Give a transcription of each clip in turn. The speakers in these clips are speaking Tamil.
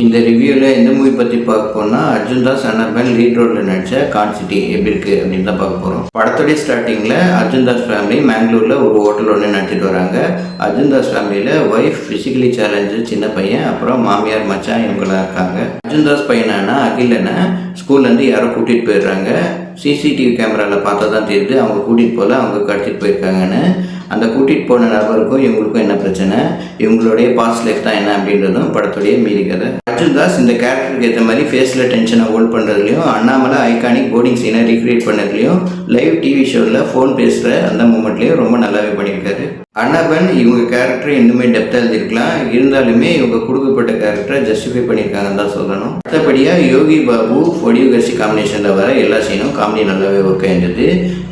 இந்த ரிவ்யூவில் எந்த மூவி பற்றி பார்க்க போனால் அர்ஜுன் தாஸ் அன்னபன் லீட் ரோலில் நடித்த கான்சிட்டி எப்படி இருக்குது அப்படின்னு தான் பார்க்க போகிறோம். படத்துடைய ஸ்டார்டிங்கில் அர்ஜுன் தாஸ் ஃபேமிலி மேங்களூரில் ஒரு ஹோட்டல் ஒன்று நடத்திட்டு வராங்க. அர்ஜுன் தாஸ் ஃபேமிலியில் ஒய்ஃப் ஃபிசிக்கலி சேலஞ்சு சின்ன பையன், அப்புறம் மாமியார் மச்சான் இவங்களாம் இருக்காங்க. அர்ஜுன் தாஸ் பையனானா அகிலனை ஸ்கூல்லேருந்து யாரோ கூட்டிகிட்டு போயிடுறாங்க. சிசிடிவி கேமராவில் பார்த்தா தான் தெரியுது அவங்க கூட்டிகிட்டு போகல, அவங்க கடத்திட்டு போயிருக்காங்கன்னு. அந்த கூட்டிகிட்டு போன நபருக்கும் இவங்களுக்கும் என்ன பிரச்சனை, இவங்களுடைய பாஸ்ட் லைஃப் தான் என்ன அப்படின்றதும் படத்துடைய மீதி கதை. அர்ஜுன் தாஸ் இந்த கேரக்டருக்கு ஏற்ற மாதிரி ஃபேஸில் டென்ஷனை ஹோல்ட் பண்ணுறதுலையும், அண்ணாமலை ஐகானிக் போர்டிங் சீனை ரீக்ரியேட் பண்ணதுலையும், லைவ் டிவி ஷோவில் ஃபோன் பேசுகிற அந்த மூமெண்ட்லேயும் ரொம்ப நல்லாவே பண்ணியிருக்காரு. அன்னபன் இவங்க கேரக்டரை இன்னுமே டெப்த்தாக எழுதிருக்கலாம், இருந்தாலுமே இவங்க கொடுக்கப்பட்ட கேரக்டரை ஜஸ்டிஃபை பண்ணியிருக்காங்கன்னு தான் சொல்லணும். அடுத்தபடியாக யோகி பாபு வடிவு கர்சி காம்பினேஷனில் வர எல்லா சீனும் காமெடி நல்லாவே ஒர்க் ஆயிருந்தது.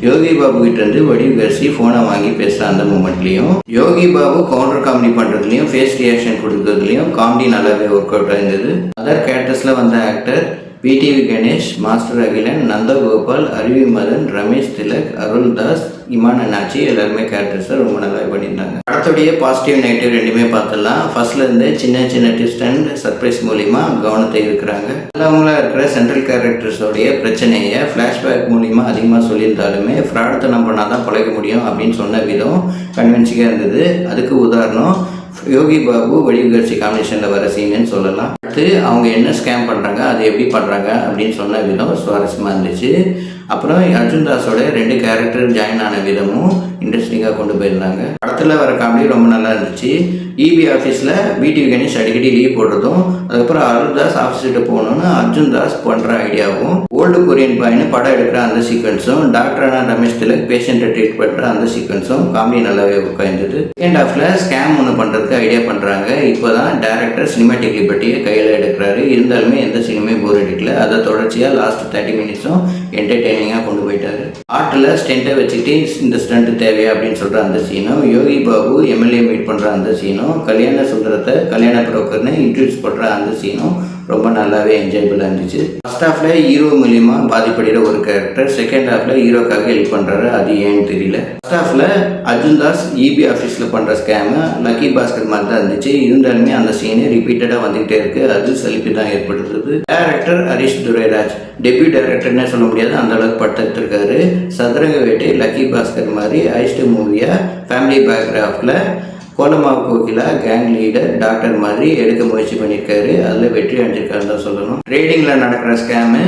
யோகி பாபு கிட்டேருந்து வடிவு கர்சி ஃபோனை வாங்கி பேசுகிற அந்த மூமெண்ட்லேயும், யோகி பாபு கவுண்டர் காமெடி பண்ணுறதுலையும், ஃபேஸ் ரியாக்ஷன் கொடுக்கறதுலையும் காமெடி நல்லாவே ஒர்க் அவுட் ஆயிருந்தது. அதர் கேரக்டர்ஸில் வந்த actor PTV Ganesh, master Akilan, Nandagopal, Aruvi Madhan, Ramesh Tilak, அருள் தாஸ், இமான் அண்ணாச்சி எல்லாருமே கேரக்டர்ஸை ரொம்ப நல்லா பண்ணியிருந்தாங்க. படத்துடைய பாசிட்டிவ் நெகட்டிவ் ரெண்டுமே பார்த்துடலாம். ஃபர்ஸ்ட்லேருந்து சின்ன சின்ன ட்விஸ்ட் அண்ட் சர்ப்ரைஸ் மூலிமா கவனத்தை இருக்கிறாங்க. நல்லவங்களாக இருக்கிற சென்ட்ரல் கேரக்டர்ஸோடைய பிரச்சனையை ஃப்ளாஷ்பேக் மூலிமா அதிகமாக சொல்லியிருந்தாலுமே ஃப்ராட்தனம் பண்ணால் தான் பழக முடியும் அப்படின்னு சொன்ன விதம் கன்வின்சிங்காக இருந்தது. அதுக்கு உதாரணம் யோகி பாபு வடிவு கர்சி காம்பினேஷனில் வர சீனுன்னு சொல்லலாம். அடுத்து அவங்க என்ன ஸ்கேம் பண்ணுறாங்க, அது எப்படி பண்ணுறாங்க அப்படின்னு சொன்ன விதம் சுவாரஸ்யமாக இருந்துச்சு. அப்புறம் அர்ஜுன் தாஸோட 2 கேரக்டர் ஜாயின் ஆன விதமும் இன்ட்ரெஸ்டிங்காக கொண்டு போயிருந்தாங்க. படத்தில் வர காமெடி ரொம்ப நல்லா இருந்துச்சு. இபி ஆஃபீஸில் பிடிவி கணேஷ் அடிக்கடி லீவ் போடுறதும், அதுக்கப்புறம் அருள் தாஸ் ஆஃபீஸ்கிட்ட போகணுன்னு அர்ஜுன் தாஸ் பண்ணுற ஐடியாவும், ஓல்டு கொரியன் பாயின்னு படம் எடுக்கிற அந்த சீக்வன்ஸும், டாக்டரான ரமேஷ் திலக் பேஷண்ட்டை ட்ரீட் பண்ணுற அந்த சீக்வன்ஸும் காமெடி நல்லாவே உட்காந்துது. செகண்ட் ஹாஃபில் ஸ்கேம் ஒன்று பண்ணுறதுக்கு ஐடியா பண்ணுறாங்க. இப்போ தான் டேரக்டர் சினிமாட்டிக் லிபர்ட்டியை கையில் எடுக்கிறாரு. இருந்தாலுமே எந்த சினிமே போர் அடிக்கல. அதை தொடர்ச்சியாக லாஸ்ட் 30 மினிட்ஸும் என்டர்டெய்னிங்காக கொண்டு போயிட்டாரு. ஆட்டில் ஸ்டெண்ட்டை வச்சுக்கிட்டு இந்த ஸ்டண்ட் தேவையா அப்படின்னு சொல்கிற அந்த சீனும், யோகி பாபு எம்எல்ஏ மீட் பண்ணுற அந்த சீனும், கல்யாண சுந்தரத்தை கல்யாண புரோக்கர்னு இன்ட்ரடியூஸ் பண்ணுற அந்த சீனும் ரொம்ப நல்லாவே என்ஜாயபிளாக இருந்துச்சு. ஃபர்ஸ்ட் ஹாஃபில் ஹீரோ மூலியமா பாதிப்படுகிற ஒரு கேரக்டர், செகண்ட் ஹாஃபில் ஹீரோக்காக ஹெல்ப் பண்ணுறாரு. அது ஏன்னு தெரியல. ஃபர்ஸ்ட் ஹாஃபில் அர்ஜுன் தாஸ் இபி ஆஃபீஸில் பண்ணுற ஸ்கேமு லக்கி பாஸ்கர் மாதிரி தான் இருந்துச்சு. இருந்தாலுமே அந்த சீனு ரிப்பீட்டடாக வந்துகிட்டே இருக்குது. அது சலிப்பு தான் ஏற்படுத்துது. டேரக்டர் ஹரிஷ் துரைராஜ் டெபியூ டேரக்டர்னே சொல்ல முடியாது, அந்த அளவுக்கு படுத்துருக்காரு. சதுரங்க வேட்டை லக்கி பாஸ்கர் மாதிரி ஐஸ்டு மூவியாக ஃபேமிலி பேக்ராஃபில் Kolamaavu Kokila gang leader doctor மாதிரி எடுக்க முயற்சி பண்ணியிருக்காரு. அதில் வெற்றி அடைஞ்சிருக்காருன்னு தான் சொல்லணும். ட்ரேடிங்கில் நடக்கிற ஸ்கேமு,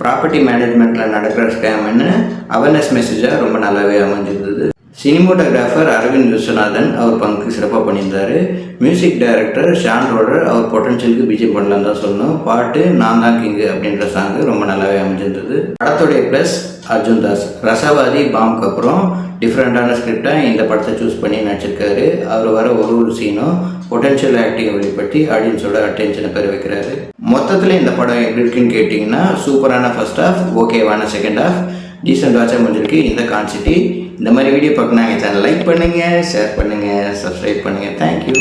ப்ராப்பர்ட்டி மேனேஜ்மெண்ட்டில் நடக்கிற ஸ்கேமுன்னு அவேர்னஸ் மெசேஜாக ரொம்ப நல்லாவே அமைஞ்சிருந்தது. சினிமோட்டோகிராஃபர் அரவிந்த் விஸ்வநாதன் அவர் பங்கு சிறப்பாக பண்ணியிருந்தார். மியூசிக் டைரக்டர் ஷான் ரோடர் அவர் பொட்டன்ஷியலுக்கு பிஜிஎம் பண்ணலாம் தான் சொல்லணும். பாட்டு நான் தான் கிங்கு அப்படின்ற சாங்கு ரொம்ப நல்லாவே அமைஞ்சிருந்தது. படத்துடைய ப்ளஸ் அர்ஜுன் தாஸ் ரசவாதி பாம்க்கு அப்புறம் டிஃப்ரெண்ட்டான ஸ்கிரிப்டாக இந்த படத்தை சூஸ் பண்ணி நடிச்சிருக்காரு. அவர் வர ஒரு சீனும் பொட்டன்ஷியல் ஆக்டிங்கை வெளிப்படுத்தி ஆடியன்ஸோட அட்டென்ஷனை பெற வைக்கிறாரு. மொத்தத்தில் இந்த படம் எப்படி இருக்குன்னு கேட்டிங்கன்னா, சூப்பரான ஃபர்ஸ்ட் ஹாஃப், ஓகேவான செகண்ட் ஹாஃப், டீசென்ட் வாட்சாக முடிஞ்சிருக்கு இந்த கான்சிட்டி. இந்த மாதிரி வீடியோ பார்க்கணும் எங்கள் சேனல் லைக் பண்ணுங்கள், ஷேர் பண்ணுங்கள், சப்ஸ்கிரைப் பண்ணுங்கள். தேங்க்யூ.